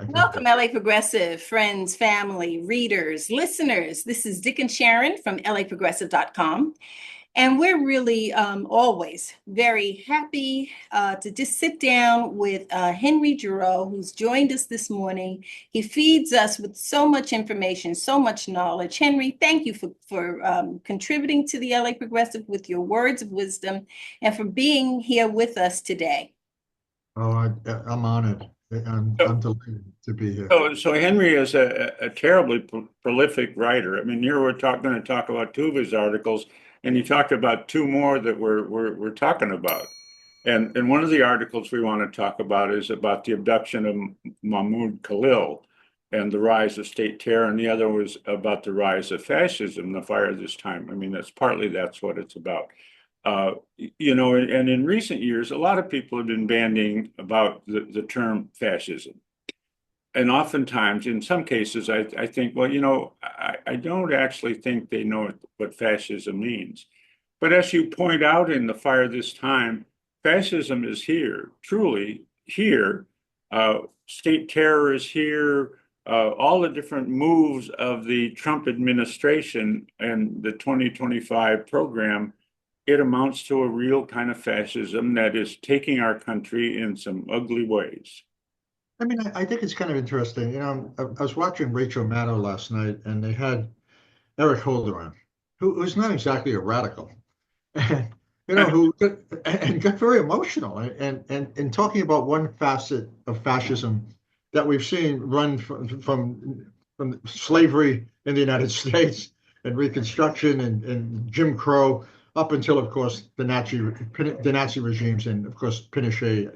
Welcome, LA Progressive, friends, family, readers, listeners. This is Dick and Sharon from LAProgressive.com. And we're really always very happy to just sit down with Henry Giroux, who's joined us this morning. He feeds us with so much information, so much knowledge. Henry, thank you for contributing to the LA Progressive with your words of wisdom and for being here with us today. Oh, I'm honored. I'm So, delighted to be here. so Henry is a terribly prolific writer. I mean, here we're going to talk about two of his articles, and he talked about two more that we're talking about. And one of the articles we want to talk about is about the abduction of Mahmoud Khalil and the rise of state terror, and the other was about the rise of fascism, the fire this time. I mean, that's what it's about. And in recent years, a lot of people have been bandying about the term fascism. And oftentimes, in some cases, I think, well, I don't actually think they know what fascism means. But as you point out in the fire this time, fascism is here, truly here. State terror is here. All the different moves of the Trump administration and the 2025 program, it amounts to a real kind of fascism that is taking our country in some ugly ways. I mean, I think it's kind of interesting. I was watching Rachel Maddow last night, and they had Eric Holder on, who's not exactly a radical, and who got very emotional and talking about one facet of fascism that we've seen run from slavery in the United States and Reconstruction and Jim Crow up until, of course, the Nazi regimes and, of course, Pinochet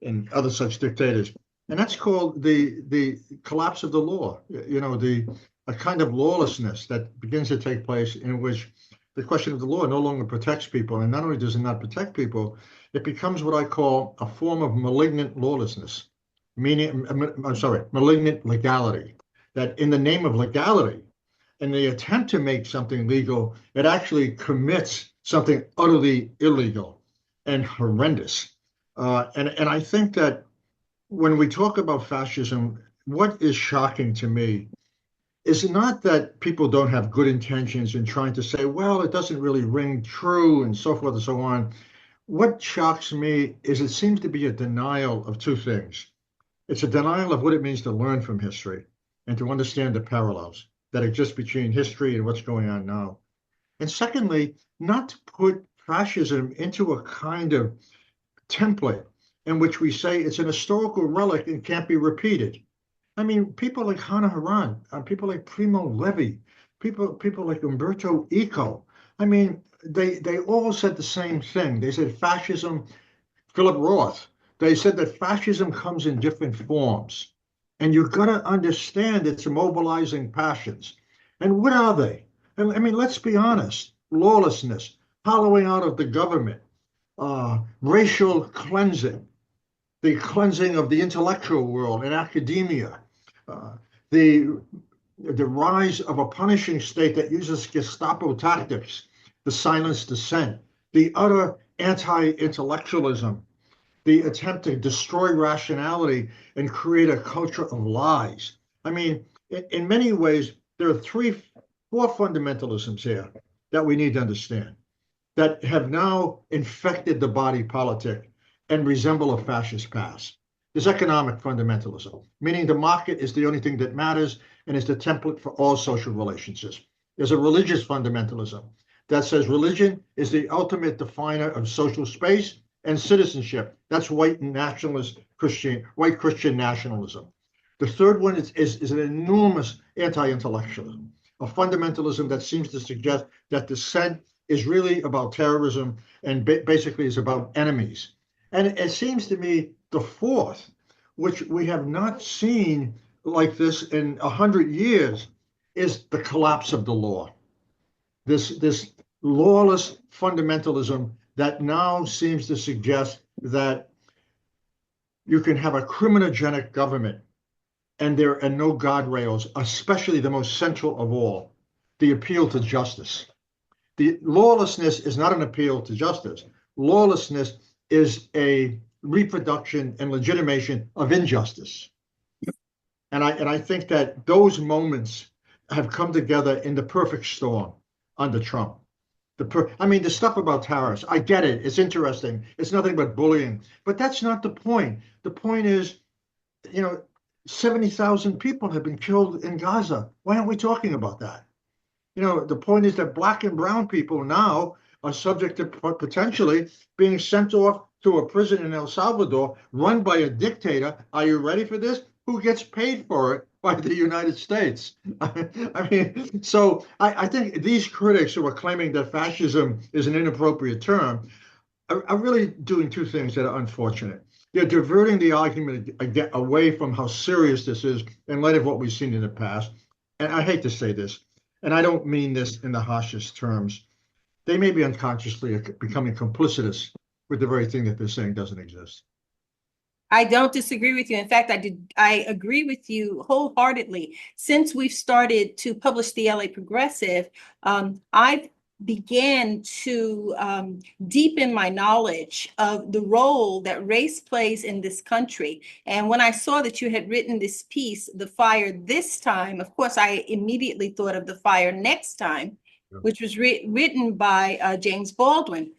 and other such dictators. And that's called the collapse of the law. A kind of lawlessness that begins to take place in which the question of the law no longer protects people. And not only does it not protect people, it becomes what I call a form of malignant lawlessness, malignant legality, that in the name of legality, in the attempt to make something legal, it actually commits something utterly illegal and horrendous. And I think that when we talk about fascism, what is shocking to me is not that people don't have good intentions in trying to say, well, it doesn't really ring true and so forth and so on. What shocks me is it seems to be a denial of two things. It's a denial of what it means to learn from history and to understand the parallels that exist between history and what's going on now. And secondly, not to put fascism into a kind of template in which we say it's an historical relic and can't be repeated. I mean, people like Hannah Arendt, people like Primo Levi, people like Umberto Eco. I mean, they all said the same thing. They said fascism, Philip Roth, they said that fascism comes in different forms. And you've got to understand it's mobilizing passions. And what are they? I mean, let's be honest. Lawlessness, hollowing out of the government, racial cleansing, the cleansing of the intellectual world and academia, the rise of a punishing state that uses Gestapo tactics to silence dissent, the utter anti-intellectualism, the attempt to destroy rationality and create a culture of lies. I mean, in many ways, there are four fundamentalisms here that we need to understand that have now infected the body politic and resemble a fascist past. There's economic fundamentalism, meaning the market is the only thing that matters and is the template for all social relationships. There's a religious fundamentalism that says religion is the ultimate definer of social space and citizenship. That's white Christian nationalism. The third one is an enormous anti-intellectualism, a fundamentalism that seems to suggest that dissent is really about terrorism and basically is about enemies. And it seems to me the fourth, which we have not seen like this in 100 years, is the collapse of the law. This lawless fundamentalism that now seems to suggest that you can have a criminogenic government and there are no guardrails, especially the most central of all, the appeal to justice. The lawlessness is not an appeal to justice. Lawlessness is a reproduction and legitimation of injustice. I think that those moments have come together in the perfect storm under Trump. I mean, the stuff about tariffs, I get it. It's interesting. It's nothing but bullying. But that's not the point. The point is, you know, 70,000 people have been killed in Gaza. Why aren't we talking about that? You know, the point is that black and brown people now are subject to potentially being sent off to a prison in El Salvador run by a dictator. Are you ready for this? Who gets paid for it by the United States? I mean, so I think these critics who are claiming that fascism is an inappropriate term are really doing two things that are unfortunate. They're diverting the argument away from how serious this is in light of what we've seen in the past. And I hate to say this, and I don't mean this in the harshest terms. They may be unconsciously becoming complicitous with the very thing that they're saying doesn't exist. I don't disagree with you. In fact, I agree with you wholeheartedly. Since we've started to publish the LA Progressive, I've began to deepen my knowledge of the role that race plays in this country. And when I saw that you had written this piece, The Fire This Time, of course, I immediately thought of The Fire Next Time, which was written by James Baldwin.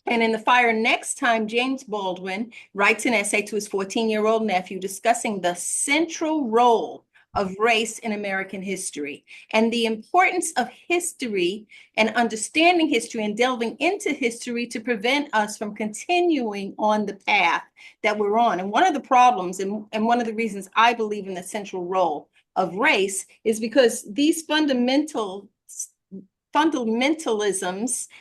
And in The Fire Next Time, James Baldwin writes an essay to his 14-year-old nephew discussing the central role of race in American history and the importance of history and understanding history and delving into history to prevent us from continuing on the path that we're on. And one of the problems and one of the reasons I believe in the central role of race is because these fundamentalisms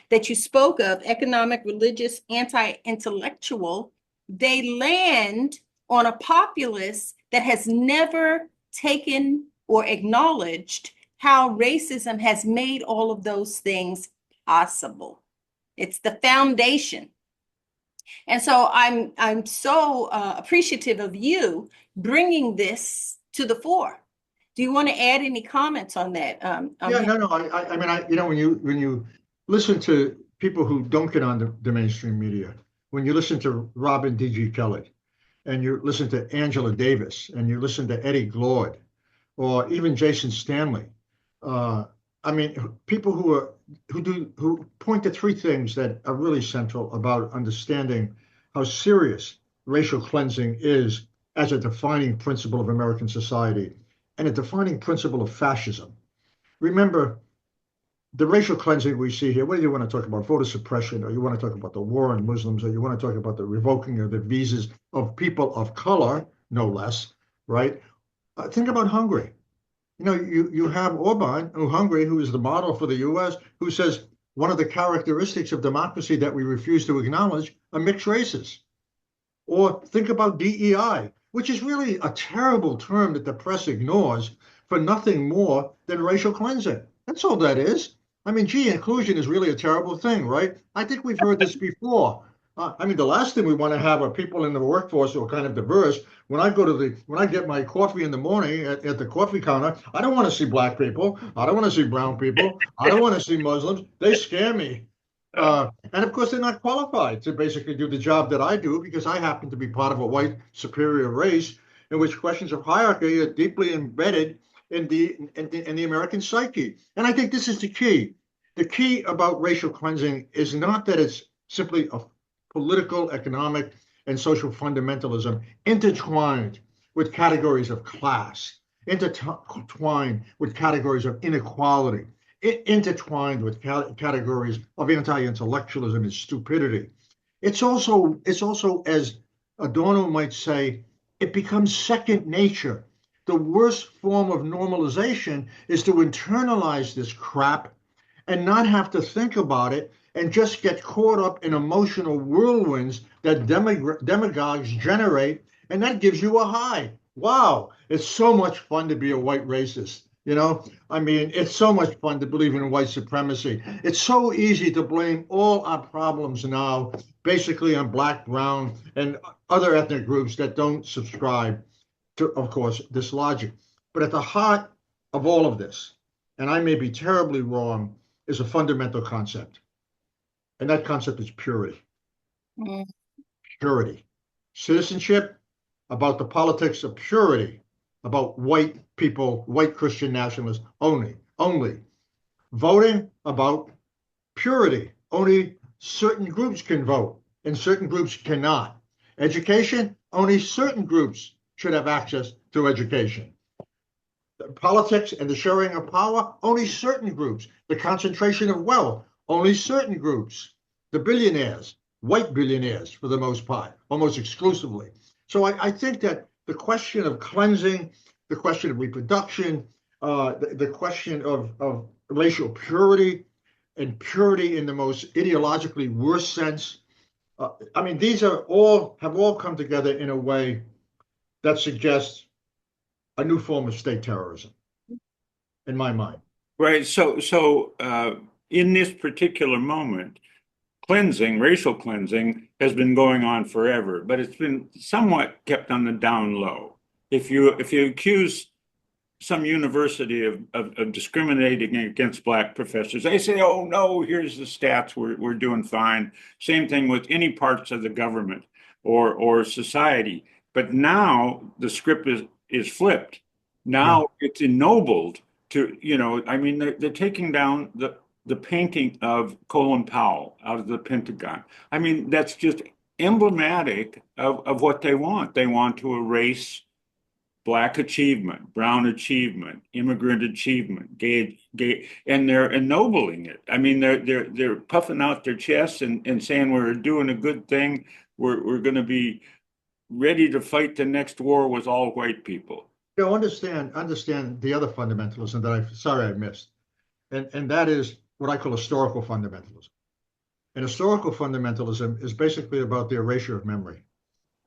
that you spoke of, economic, religious, anti-intellectual, they land on a populace that has never taken or acknowledged how racism has made all of those things possible. It's the foundation. And so I'm so appreciative of you bringing this to the fore. Do you want to add any comments on that? Yeah, no. I mean, you know, when you listen to people who don't get on the mainstream media, when you listen to Robin D.G. Kelly, and you listen to Angela Davis, and you listen to Eddie Glaude, or even Jason Stanley, I mean, people who point to three things that are really central about understanding how serious racial cleansing is as a defining principle of American society and a defining principle of fascism. Remember, the racial cleansing we see here, whether you want to talk about voter suppression, or you want to talk about the war on Muslims, or you want to talk about the revoking of the visas of people of color, no less, right? Think about Hungary. You know, you have Orban, Hungary, who is the model for the US, who says one of the characteristics of democracy that we refuse to acknowledge are mixed races. Or think about DEI, which is really a terrible term that the press ignores for nothing more than racial cleansing. That's all that is. I mean, gee, inclusion is really a terrible thing, right? I think we've heard this before. I mean, the last thing we want to have are people in the workforce who are kind of diverse. When I get my coffee in the morning at the coffee counter, I don't want to see black people. I don't want to see brown people. I don't want to see Muslims. They scare me. And of course, they're not qualified to basically do the job that I do because I happen to be part of a white superior race in which questions of hierarchy are deeply embedded in the American psyche. And I think this is the key. The key about racial cleansing is not that it's simply a political, economic, and social fundamentalism intertwined with categories of class, intertwined with categories of inequality, intertwined with categories of anti-intellectualism and stupidity. It's also, as Adorno might say, it becomes second nature. The worst form of normalization is to internalize this crap and not have to think about it and just get caught up in emotional whirlwinds that demagogues generate, and that gives you a high. Wow, it's so much fun to be a white racist. You know, I mean, it's so much fun to believe in white supremacy. It's so easy to blame all our problems now, basically on black, brown, and other ethnic groups that don't subscribe to, of course, this logic. But at the heart of all of this, and I may be terribly wrong, is a fundamental concept. And that concept is purity. Purity. Citizenship about the politics of purity about white people, white Christian nationalists only. Voting about purity. Only certain groups can vote and certain groups cannot. Education, only certain groups should have access to education. Politics and the sharing of power, only certain groups. The concentration of wealth, only certain groups. The billionaires, white billionaires for the most part, almost exclusively. So I think that the question of cleansing, the question of reproduction, the question of racial purity, and purity in the most ideologically worst sense. I mean, these have all come together in a way that suggests a new form of state terrorism, in my mind. Right. So in this particular moment, racial cleansing has been going on forever, but it's been somewhat kept on the down low. If you accuse some university of discriminating against black professors, they say, "Oh no, here's the stats. We're doing fine." Same thing with any parts of the government or society. But now the script is flipped. Yeah. Now it's ennobled to, I mean, they're taking down the painting of Colin Powell out of the Pentagon. I mean, that's just emblematic of what they want. They want to erase Black achievement, brown achievement, immigrant achievement, gay, and they're ennobling it. I mean, they're puffing out their chests and saying we're doing a good thing. We're going to be ready to fight the next war with all white people. You know, understand the other fundamentalism that I missed, and that is what I call historical fundamentalism. And historical fundamentalism is basically about the erasure of memory.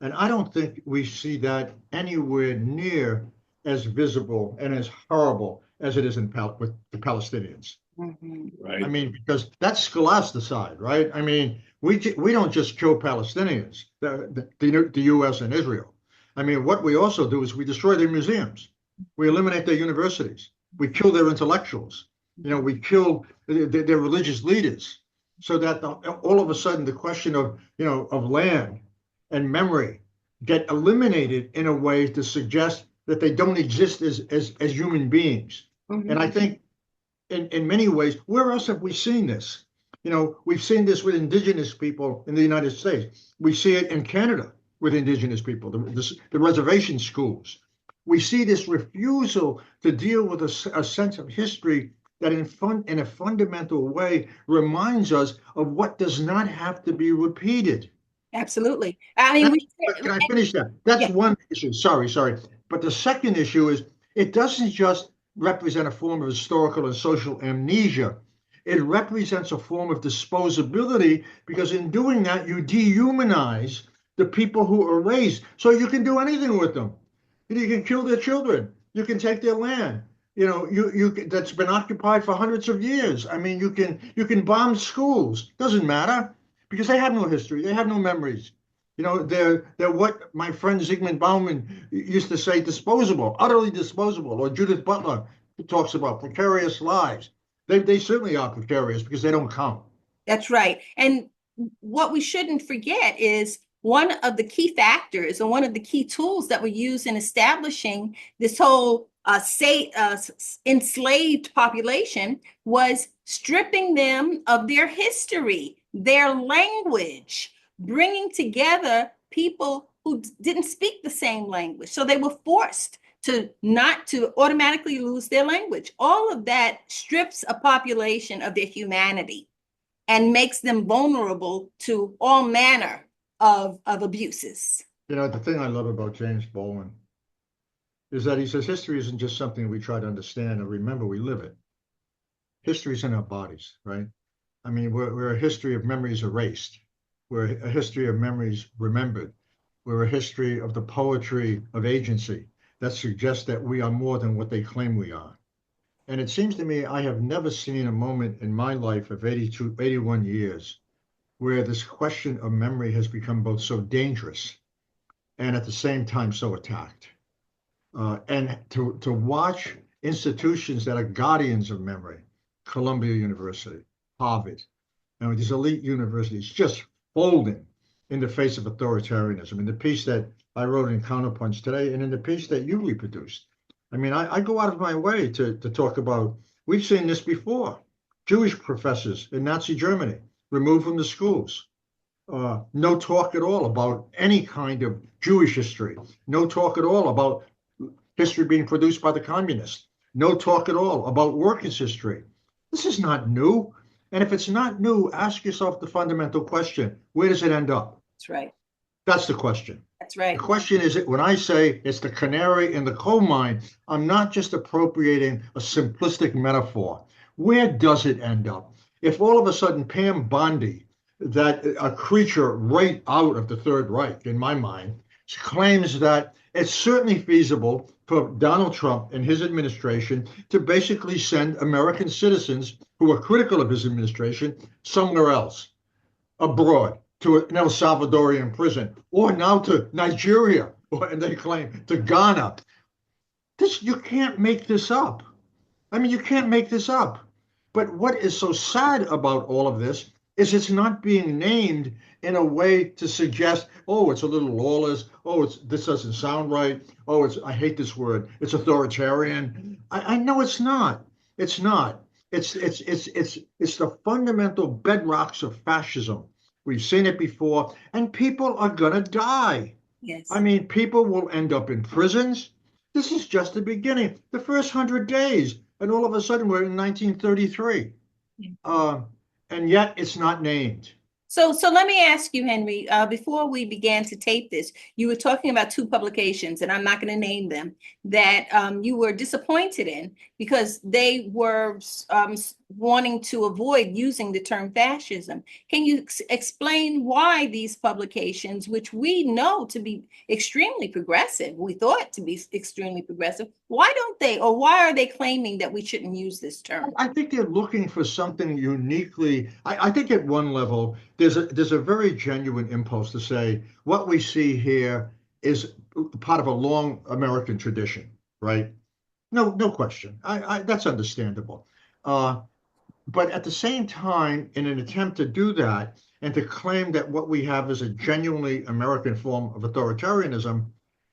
And I don't think we see that anywhere near as visible and as horrible as it is with the Palestinians. Right. I mean, because that's scholasticide, right? I mean, we don't just kill Palestinians, the U.S. and Israel. I mean, what we also do is we destroy their museums, we eliminate their universities, we kill their intellectuals, we kill their religious leaders, so that all of a sudden the question of land and memory get eliminated in a way to suggest that they don't exist as human beings. And I think in many ways, where else have we seen this? We've seen this with indigenous people in the United States. We see it in Canada with indigenous people, the reservation schools. We see this refusal to deal with a sense of history that in a fundamental way reminds us of what does not have to be repeated. Absolutely. I mean, Can I finish that? That's one issue. Sorry. But the second issue is it doesn't just represent a form of historical and social amnesia. It represents a form of disposability, because in doing that, you dehumanize the people who are raised. So you can do anything with them. You can kill their children. You can take their land. That's been occupied for hundreds of years. I mean, you can bomb schools. Doesn't matter, because they have no history. They have no memories. They're what my friend Zygmunt Bauman used to say, disposable, utterly disposable. Or Judith Butler talks about precarious lives. They certainly are precarious because they don't count. That's right. And what we shouldn't forget is one of the key factors and one of the key tools that were used in establishing this whole enslaved population was stripping them of their history, their language, bringing together people who didn't speak the same language. So they were forced to not to automatically lose their language. All of that strips a population of their humanity and makes them vulnerable to all manner of abuses. The thing I love about James Baldwin is that he says history isn't just something we try to understand or remember, we live it. History's in our bodies, right? I mean, we're a history of memories erased. We're a history of memories remembered. We're a history of the poetry of agency that suggests that we are more than what they claim we are. And it seems to me I have never seen a moment in my life of 81 years where this question of memory has become both so dangerous and at the same time so attacked. And to watch institutions that are guardians of memory, Columbia University, Harvard, these elite universities just folding in the face of authoritarianism. And the piece that I wrote in Counterpunch today and in the piece that you reproduced. I mean, I go out of my way to talk about, we've seen this before. Jewish professors in Nazi Germany removed from the schools. No talk at all about any kind of Jewish history. No talk at all about history being produced by the communists. No talk at all about workers' history. This is not new. And if it's not new, ask yourself the fundamental question, where does it end up? That's right. That's the question. That's right. The question is, when I say it's the canary in the coal mine, I'm not just appropriating a simplistic metaphor. Where does it end up? If all of a sudden Pam Bondi, that a creature right out of the Third Reich, in my mind, claims that it's certainly feasible for Donald Trump and his administration to basically send American citizens who are critical of his administration somewhere else, abroad, to an El Salvadorian prison, or now to Nigeria, and they claim to Ghana. You can't make this up. I mean, you can't make this up. But what is so sad about all of this is it's not being named in a way to suggest, oh, it's a little lawless. Oh, this doesn't sound right. Oh, I hate this word. It's authoritarian. I know it's not. It's not. It's the fundamental bedrocks of fascism. We've seen it before, and people are going to die. Yes. I mean, people will end up in prisons. This is just the beginning, the first 100 days, and all of a sudden we're in 1933. And yet it's not named. So let me ask you, Henry, before we began to tape this, you were talking about two publications, and I'm not going to name them, that you were disappointed in because they were wanting to avoid using the term fascism. Can you explain why these publications, which we know to be extremely progressive, we thought to be extremely progressive, why don't they, or why are they claiming that we shouldn't use this term? I think they're looking for something uniquely. I think at one level, there's a very genuine impulse to say what we see here is part of a long American tradition, right? No question. That's understandable. But at the same time, in an attempt to do that and to claim that what we have is a genuinely American form of authoritarianism,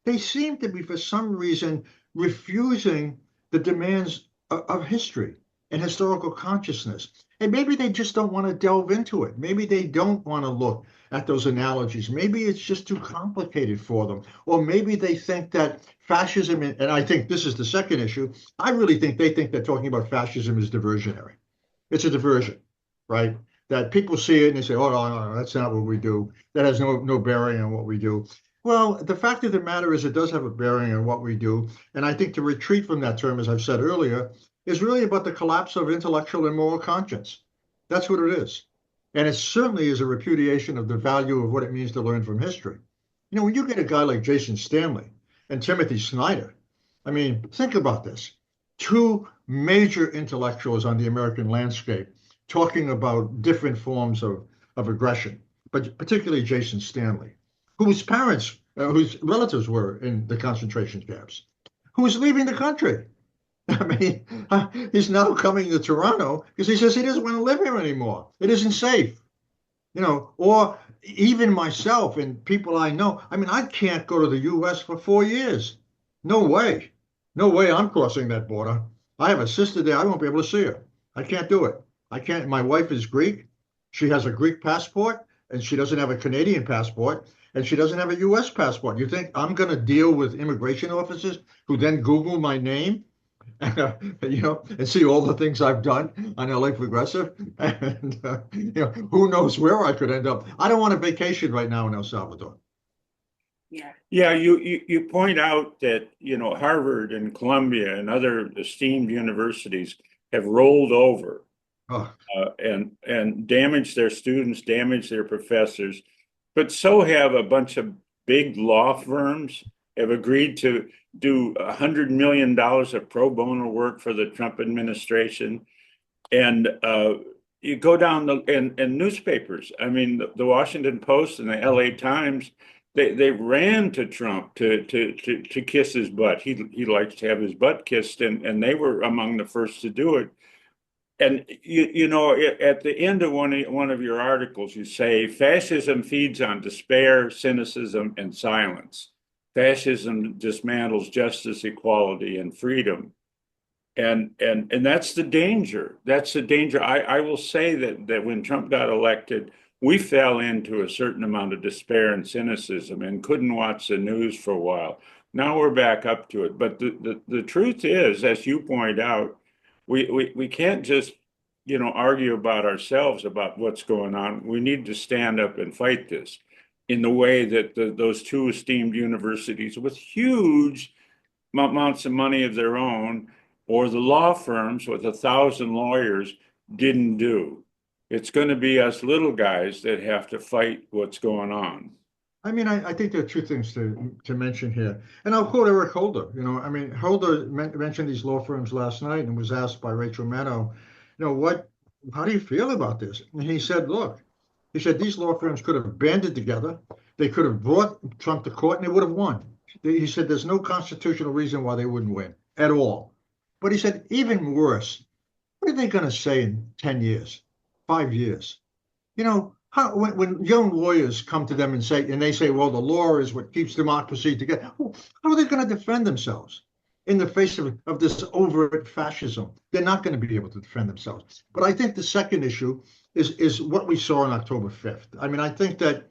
they seem to be, for some reason, refusing the demands of history and historical consciousness. And maybe they just don't want to delve into it. Maybe they don't want to look at those analogies. Maybe it's just too complicated for them. Or maybe they think that fascism, and I think this is the second issue, I really think they think that talking about fascism is diversionary. It's a diversion, right? That people see it and they say, oh, no, that's not what we do. That has no bearing on what we do. Well, the fact of the matter is it does have a bearing on what we do. And I think to retreat from that term, as I've said earlier, is really about the collapse of intellectual and moral conscience. That's what it is. And it certainly is a repudiation of the value of what it means to learn from history. You know, when you get a guy like Jason Stanley and Timothy Snyder, I mean, think about this. Two major intellectuals on the American landscape talking about different forms of aggression, but particularly Jason Stanley, whose parents, whose relatives were in the concentration camps, who was leaving the country. I mean, he's now coming to Toronto because he says he doesn't want to live here anymore. It isn't safe, you know, or even myself and people I know. I mean, I can't go to the U.S. for 4 years. No way. No way I'm crossing that border. I have a sister there. I won't be able to see her. I can't do it. I can't. My wife is Greek. She has a Greek passport and she doesn't have a Canadian passport and she doesn't have a U.S. passport. You think I'm going to deal with immigration officers who then Google my name, you know, and see all the things I've done on LA Progressive? And, you know, who knows where I could end up. I don't want a vacation right now in El Salvador. Yeah, you point out that, you know, Harvard and Columbia and other esteemed universities have rolled over and damaged their students, damaged their professors, but so have a bunch of big law firms have agreed to do $100 million of pro bono work for the Trump administration. And you go down and newspapers. I mean, the Washington Post and the LA Times, they ran to Trump to kiss his butt. He likes to have his butt kissed, and they were among the first to do it. And you know, at the end of one of your articles, you say fascism feeds on despair, cynicism, and silence. fascism dismantles justice, equality, and freedom. And that's the danger. That's the danger. I will say that when Trump got elected, we fell into a certain amount of despair and cynicism and couldn't watch the news for a while. Now we're back up to it. But the truth is, as you point out, we can't just, argue about ourselves about what's going on. We need to stand up and fight this in the way that those two esteemed universities with huge amounts of money of their own, or the law firms with 1,000 lawyers, didn't do. It's going to be us little guys that have to fight what's going on. I mean, I think there are two things to mention here. And I'll quote Eric Holder. Holder mentioned these law firms last night and was asked by Rachel Maddow, how do you feel about this? And he said, look, these law firms could have banded together. They could have brought Trump to court and they would have won. He said there's no constitutional reason why they wouldn't win at all. But he said, even worse, what are they going to say in 10 years, 5 years? When young lawyers come to them and they say, well, the law is what keeps democracy together, how are they going to defend themselves in the face of this overt fascism? They're not going to be able to defend themselves. But I think the second issue is what we saw on October 5th. I mean, I think that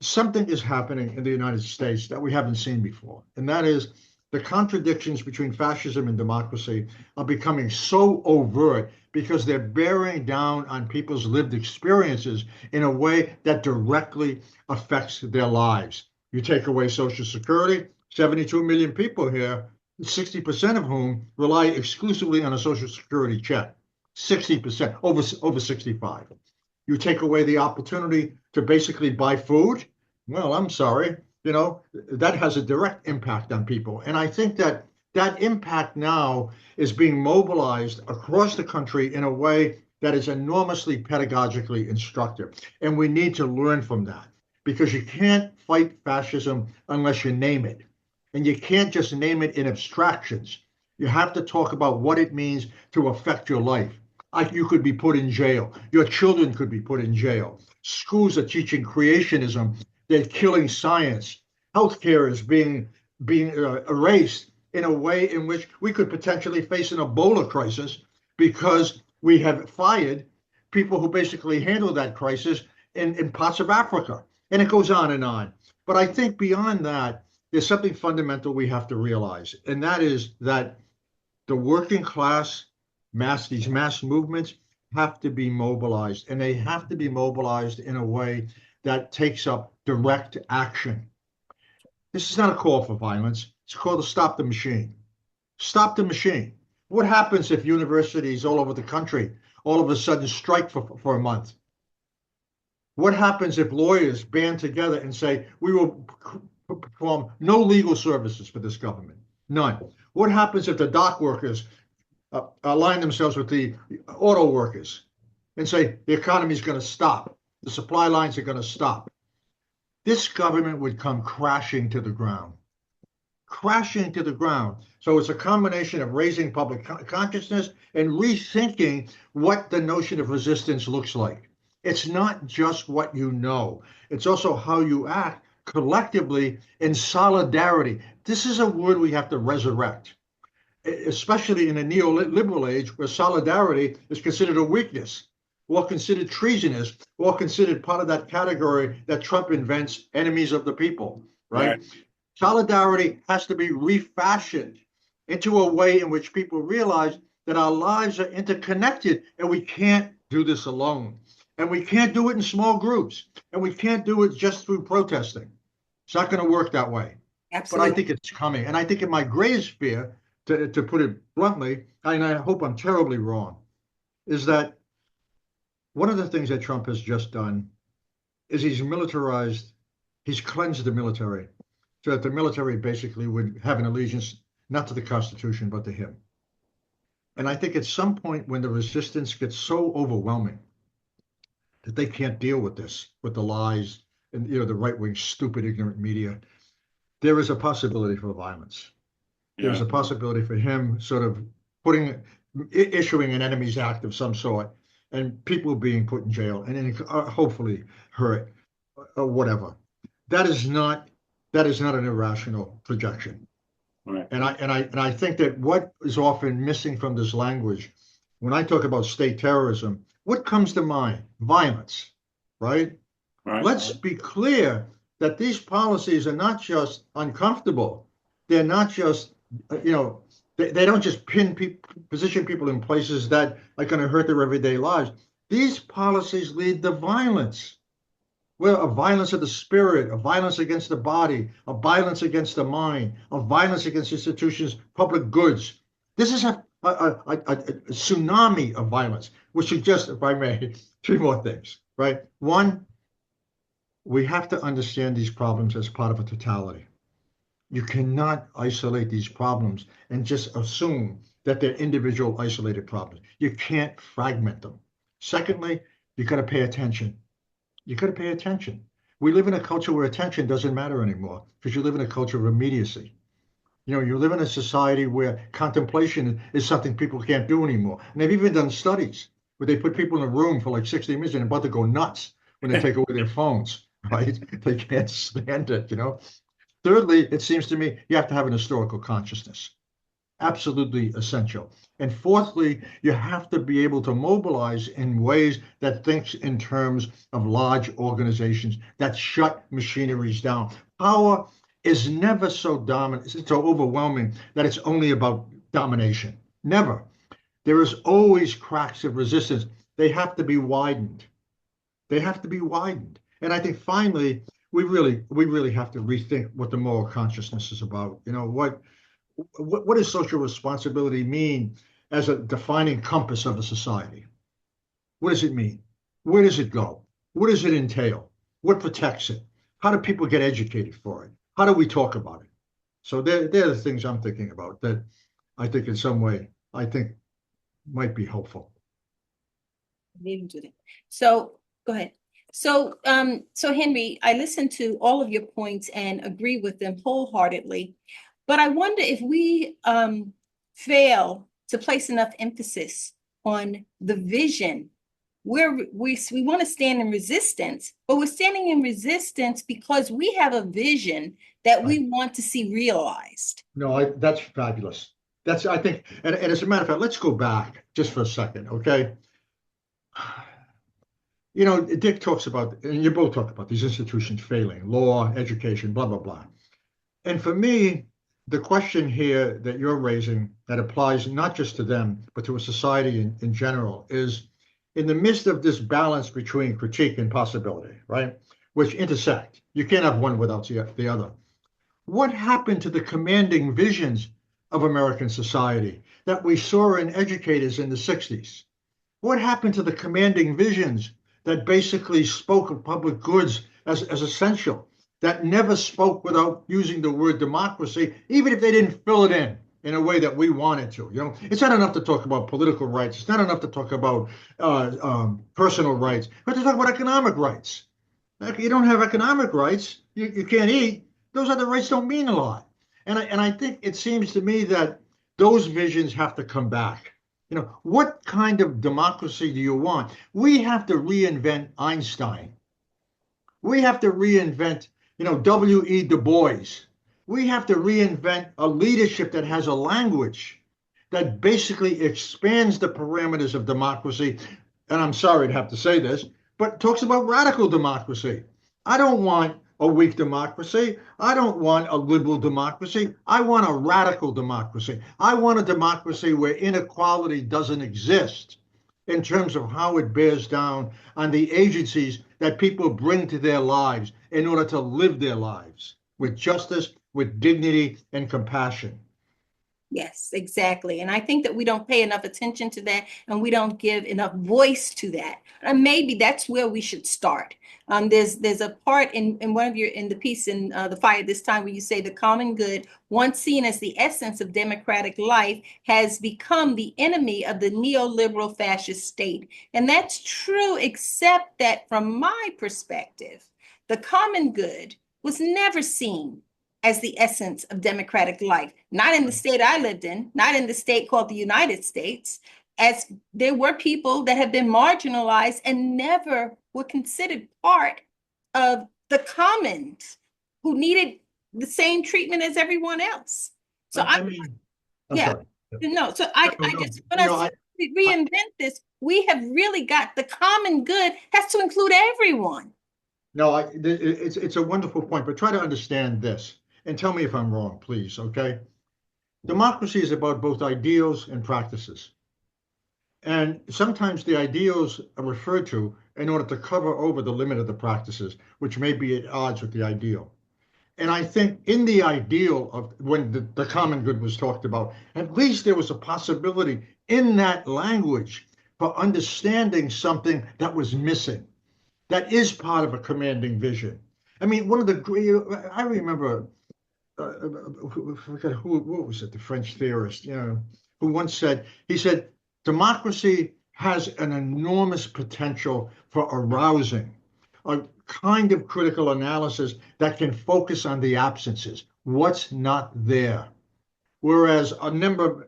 something is happening in the United States that we haven't seen before, and that is the contradictions between fascism and democracy are becoming so overt because they're bearing down on people's lived experiences in a way that directly affects their lives. You take away Social Security, 72 million people here, 60% of whom rely exclusively on a Social Security check, 60%, over 65. You take away the opportunity to basically buy food. Well, I'm sorry, that has a direct impact on people. And I think that impact now is being mobilized across the country in a way that is enormously pedagogically instructive. And we need to learn from that because you can't fight fascism unless you name it. And you can't just name it in abstractions. You have to talk about what it means to affect your life. You could be put in jail. Your children could be put in jail. Schools are teaching creationism. They're killing science. Healthcare is being erased in a way in which we could potentially face an Ebola crisis because we have fired people who basically handle that crisis in parts of Africa. And it goes on and on. But I think beyond that, there's something fundamental we have to realize, and that is that the working class, these mass movements have to be mobilized, and they have to be mobilized in a way that takes up direct action. This is not a call for violence. It's a call to stop the machine. Stop the machine. What happens if universities all over the country all of a sudden strike for a month? What happens if lawyers band together and say, we will perform no legal services for this government? None. What happens if the dock workers align themselves with the auto workers and say the economy is going to stop, the supply lines are going to stop? This government would come crashing to the ground. Crashing to the ground. So it's a combination of raising public consciousness and rethinking what the notion of resistance looks like. It's not just what you know. It's also how you act collectively in solidarity. This is a word we have to resurrect, especially in a neoliberal age where solidarity is considered a weakness, or considered treasonous, or considered part of that category that Trump invents, enemies of the people, right? Solidarity has to be refashioned into a way in which people realize that our lives are interconnected and we can't do this alone. And we can't do it in small groups. And we can't do it just through protesting. It's not going to work that way. Absolutely. But I think it's coming. And I think in my greatest fear, to put it bluntly, and I hope I'm terribly wrong, is that one of the things that Trump has just done is he's cleansed the military so that the military basically would have an allegiance not to the Constitution, but to him. And I think at some point when the resistance gets so overwhelming that they can't deal with this, with the lies and the right-wing, stupid, ignorant media, there is a possibility for violence. Yeah. There's a possibility for him sort of issuing an enemies act of some sort, and people being put in jail and hopefully hurt or whatever. That is not that is not an irrational projection. Right. And I think that what is often missing from this language, when I talk about state terrorism, what comes to mind? Violence, right? Right. Let's be clear that these policies are not just uncomfortable. They're not just, they don't just position people in places that are going to hurt their everyday lives. These policies lead to violence. Well, a violence of the spirit, a violence against the body, a violence against the mind, a violence against institutions, public goods. This is a tsunami of violence, which suggests, if I may, three more things, right? One, we have to understand these problems as part of a totality. You cannot isolate these problems and just assume that they're individual isolated problems. You can't fragment them. Secondly, you got to pay attention. You got to pay attention. We live in a culture where attention doesn't matter anymore because you live in a culture of immediacy. You live in a society where contemplation is something people can't do anymore. And they've even done studies where they put people in a room for like 60 minutes and they're about to go nuts when they take away their phones, right? They can't stand it. Thirdly, it seems to me you have to have an historical consciousness. Absolutely essential. And fourthly, you have to be able to mobilize in ways that thinks in terms of large organizations that shut machineries down. Power is never so dominant, it's so overwhelming that it's only about domination. Never. There is always cracks of resistance. They have to be widened. They have to be widened. And I think finally, we really have to rethink what the moral consciousness is about. What does social responsibility mean as a defining compass of a society? What does it mean? Where does it go? What does it entail? What protects it? How do people get educated for it? How do we talk about it? So they're the things I'm thinking about that I think in some way, might be helpful. So go ahead. So Henry, I listened to all of your points and agree with them wholeheartedly. But I wonder if we fail to place enough emphasis on the vision. We want to stand in resistance, but we're standing in resistance because we have a vision that we want to see realized. No, that's fabulous. I think, and as a matter of fact, let's go back just for a second, okay? Dick talks about, and you both talk about these institutions failing, law, education, blah, blah, blah. And for me, the question here that you're raising that applies not just to them, but to a society in general is in the midst of this balance between critique and possibility, right? Which intersect. You can't have one without the other. What happened to the commanding visions of American society that we saw in educators in the 60s? What happened to the commanding visions that basically spoke of public goods as essential, that never spoke without using the word democracy, even if they didn't fill it in a way that we wanted to? It's not enough to talk about political rights. It's not enough to talk about personal rights. We have to talk about economic rights. You don't have economic rights, you can't eat. Those other rights don't mean a lot. And I think it seems to me that those visions have to come back. What kind of democracy do you want? We have to reinvent Einstein. We have to reinvent, W.E. Du Bois. We have to reinvent a leadership that has a language that basically expands the parameters of democracy. And I'm sorry to have to say this, but talks about radical democracy. I don't want a weak democracy. I don't want a liberal democracy. I want a radical democracy. I want a democracy where inequality doesn't exist in terms of how it bears down on the agencies that people bring to their lives in order to live their lives with justice, with dignity, and compassion. Yes, exactly. And I think that we don't pay enough attention to that and we don't give enough voice to that. And maybe that's where we should start. There's a part in one of in the piece in The Fire This Time where you say the common good, once seen as the essence of democratic life, has become the enemy of the neoliberal fascist state. And that's true, except that from my perspective, the common good was never seen as the essence of democratic life, not in the state I lived in, not in the state called the United States, as there were people that have been marginalized and never were considered part of the commons who needed the same treatment as everyone else. So I mean, I'm yeah, sorry. no, so I No, just want us to reinvent this. We have really got the common good has to include everyone. No, it's a wonderful point, but try to understand this and tell me if I'm wrong, please, okay? Democracy is about both ideals and practices. And sometimes the ideals are referred to in order to cover over the limit of the practices, which may be at odds with the ideal. And I think in the ideal of when the common good was talked about, at least there was a possibility in that language for understanding something that was missing, that is part of a commanding vision. I mean, one of the great, I remember, who was it, the French theorist, who once said, he said, democracy has an enormous potential for arousing a kind of critical analysis that can focus on the absences, what's not there. Whereas a number of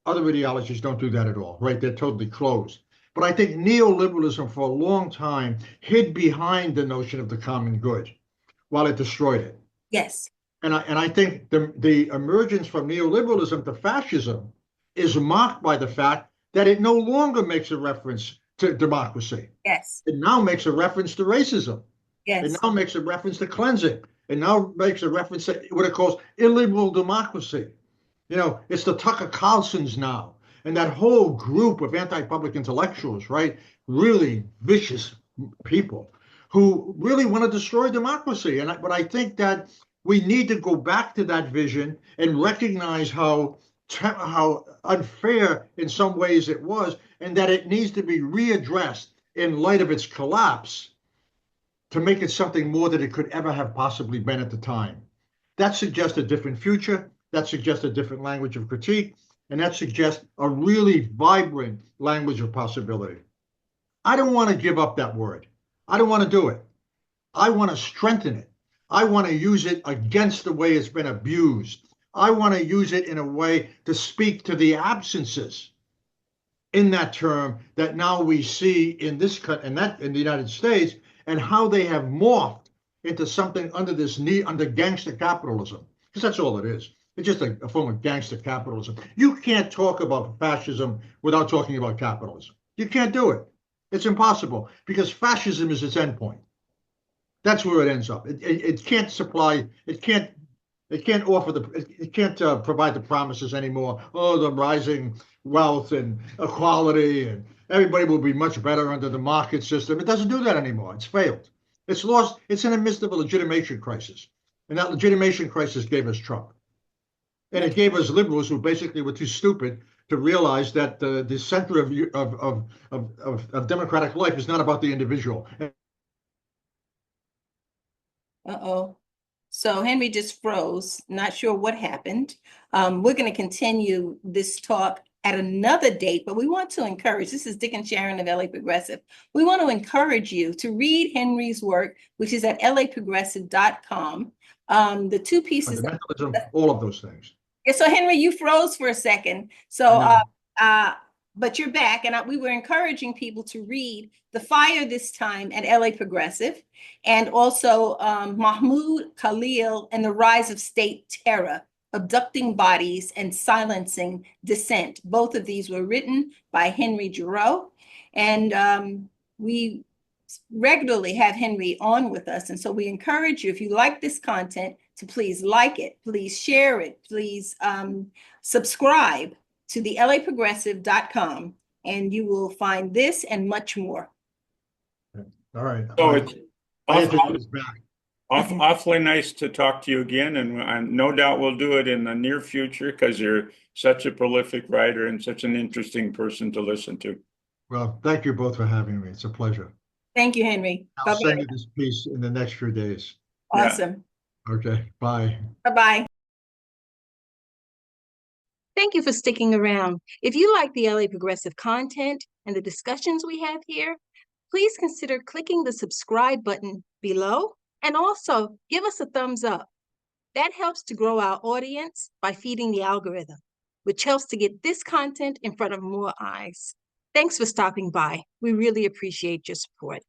other ideologies don't do that at all, right? They're totally closed. But I think neoliberalism for a long time hid behind the notion of the common good while it destroyed it. Yes. And I think the emergence from neoliberalism to fascism is marked by the fact that it no longer makes a reference to democracy. Yes. It now makes a reference to racism. Yes. It now makes a reference to cleansing. It now makes a reference to what it calls illiberal democracy. It's the Tucker Carlsons now, and that whole group of anti-public intellectuals, right? Really vicious people who really want to destroy democracy. But I think that we need to go back to that vision and recognize how unfair in some ways it was, and that it needs to be readdressed in light of its collapse to make it something more than it could ever have possibly been at the time. That suggests a different future. That suggests a different language of critique. And that suggests a really vibrant language of possibility. I don't want to give up that word. I don't want to do it. I want to strengthen it. I want to use it against the way it's been abused. I want to use it in a way to speak to the absences in that term that now we see in this in the United States, and how they have morphed into something under gangster capitalism, because that's all it is. It's just a form of gangster capitalism. You can't talk about fascism without talking about capitalism. You can't do it. It's impossible, because fascism is its endpoint. That's where it ends up. It can't supply. It can't offer it can't provide the promises anymore. Oh, the rising wealth and equality, and everybody will be much better under the market system. It doesn't do that anymore. It's failed. It's lost. It's in the midst of a legitimation crisis, and that legitimation crisis gave us Trump, and it gave us liberals who basically were too stupid to realize that the center of democratic life is not about the individual. Uh-oh. So Henry just froze, not sure what happened. We're going to continue this talk at another date, but we want to encourage, this is Dick and Sharon of LA Progressive. We want to encourage you to read Henry's work, which is at laprogressive.com. The two pieces. Fundamentalism, all of those things. Yeah, so Henry, you froze for a second. So, but you're back, and we were encouraging people to read The Fire this time at LA Progressive, and also Mahmoud, Khalil, and the Rise of State Terror, Abducting Bodies and Silencing Dissent. Both of these were written by Henry Giroux, and we regularly have Henry on with us. And so we encourage you, if you like this content, to please like it, please share it, please subscribe to the laprogressive.com, and you will find this and much more. All right. So it's back. awfully nice to talk to you again, and no doubt we'll do it in the near future, because you're such a prolific writer and such an interesting person to listen to. Well, thank you both for having me. It's a pleasure. Thank you, Henry. I'll send you this piece in the next few days. Awesome. Yeah. Okay, bye. Bye-bye. Thank you for sticking around. If you like the LA Progressive content and the discussions we have here, please consider clicking the subscribe button below, and also give us a thumbs up. That helps to grow our audience by feeding the algorithm, which helps to get this content in front of more eyes. Thanks for stopping by. We really appreciate your support.